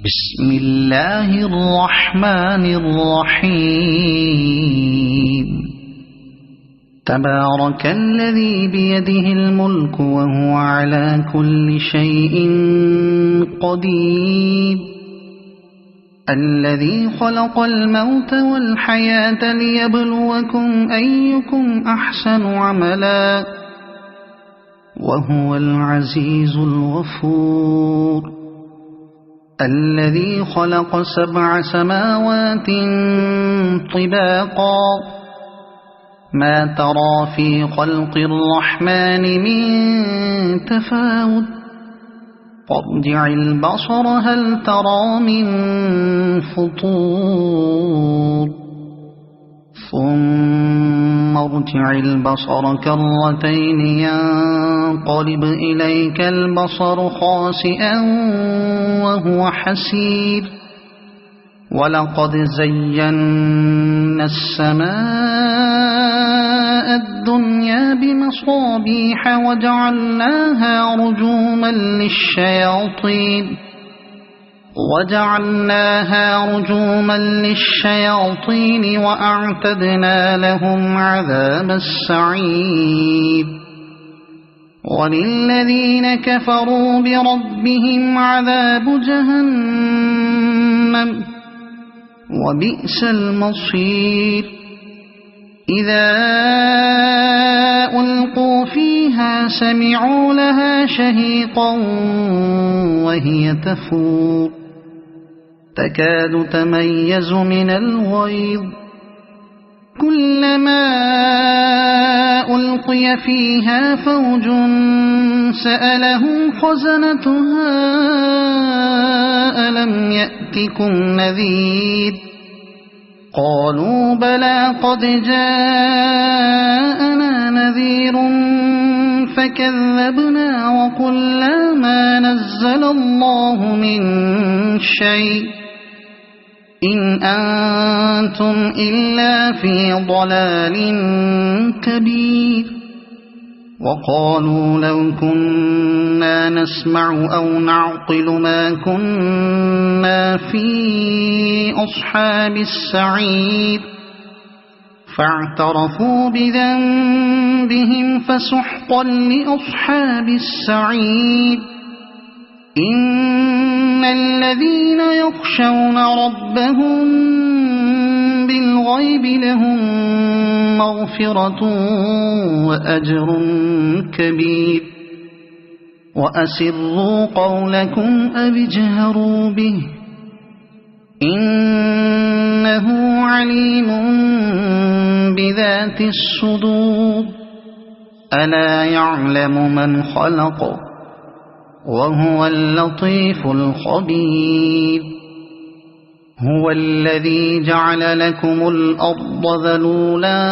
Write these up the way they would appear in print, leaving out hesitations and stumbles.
بسم الله الرحمن الرحيم. تبارك الذي بيده الملك وهو على كل شيء قدير، الذي خلق الموت والحياة ليبلوكم أيكم أحسن عملا وهو العزيز الغفور، الذي خلق 7 سماوات طباقا ما ترى في خلق الرحمن من تفاوت، فارجع البصر هل ترى من فطور، ثم ارجع البصر كرتين ينقلب إليك البصر خاسئا وهو حسير، ولقد زينا السماء الدنيا بمصابيح وجعلناها رجوما للشياطين وأعتدنا لهم عذاب السعير، وللذين كفروا بربهم عذاب جهنم وبئس المصير. إذا ألقوا فيها سمعوا لها شهيقا وهي تفور، تكاد تميز من الغيظ، كلما ألقي فيها فوج سألهم خزنتها ألم يأتكم نذير، قالوا بلى قد جاءنا نذير فكذبنا وقلنا ما نزل الله من شيء إن أنتم إلا في ضلال كبير، وقالوا لو كنا نسمع أو نعقل ما كنا في أصحاب السعير، فاعترفوا بذنبهم فسحقا لأصحاب السعير. إن الذين يخشون ربهم بالغيب لهم مغفرة وأجر كبير، وأسروا قولكم أو اجهروا به إنه عليم بذات الصدور، ألا يعلم من خلق وهو اللطيف الخبير. هو الذي جعل لكم الأرض ذلولا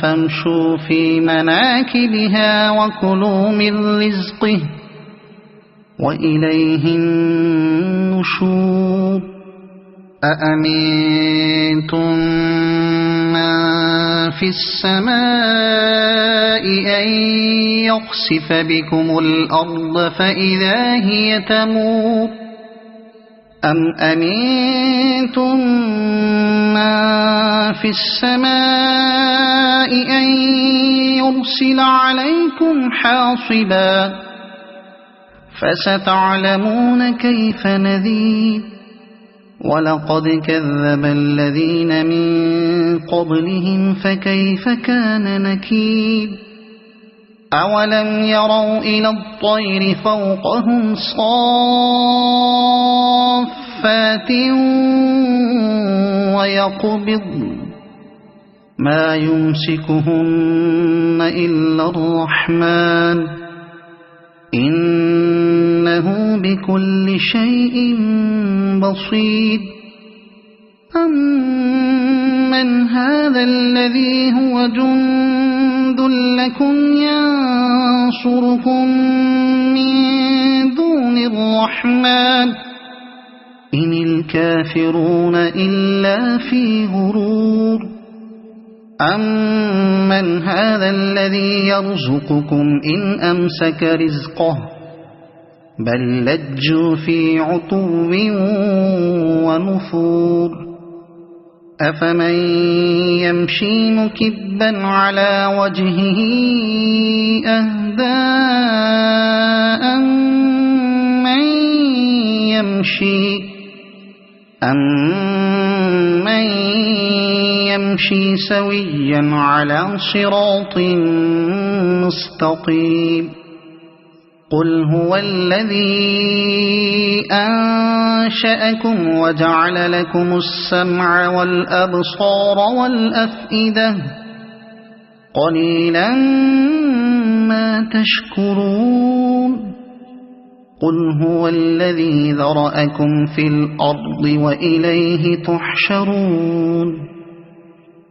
فامشوا في مناكبها وكلوا من رزقه وإليه النشور. أأمنتم من في السماء أن يخسف بكم الأرض فإذا هي تمور، أم أمنتم من في السماء أن يرسل عليكم حاصبا، فستعلمون كيف نذير. ولقد كذب الذين من قبلهم فكيف كان نكير. أولم يروا إلى الطير فوقهم صافات ويقبضن ما يمسكهن إلا الرحمن إنه بكل شيء بصير. أمن هذا الذي هو جند لكم ينصركم من دون الرحمن إن الكافرون إلا في غرور. أمن هذا الذي يرزقكم إن أمسك رزقه بل لجوا في عتو ونفور أفمن يمشي مكبا على وجهه أهدى أمن يمشي سويا على صراط مستقيم قل هو الذي أنشأكم وجعل لكم السمع والأبصار والأفئدة قليلا ما تشكرون قل هو الذي ذرأكم في الأرض وإليه تحشرون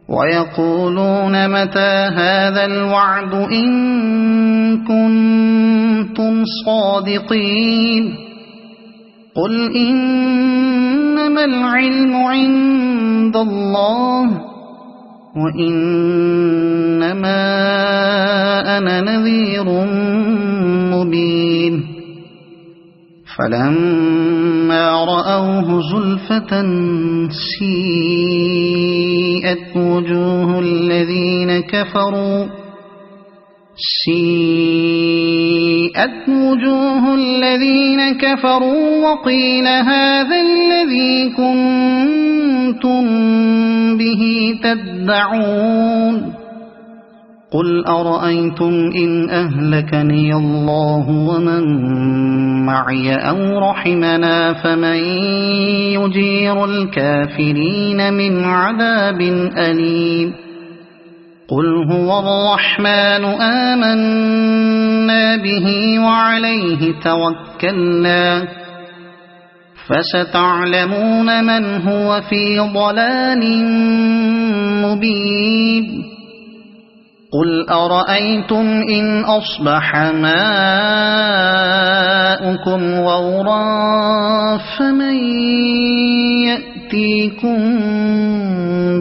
ويقولون متى هذا الوعد إن كنتم صادقين قل إنما العلم عند الله وإنما أنا نذير مبين فلما رأوه زلفة سيئت وجوه الذين كفروا وقيل هذا الذي كنتم به تدعون قل أرأيتم إن أهلكني الله ومن معي أو رحمنا فمن يجير الكافرين من عذاب أليم قل هو الرحمن آمنا به وعليه توكلنا فستعلمون من هو في ضلال مبين قل أرأيتم إن أصبح ماؤكم غورا فمن يأتيكم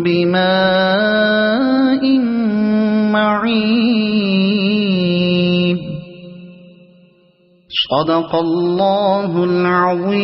بماء معين صدق الله العظيم.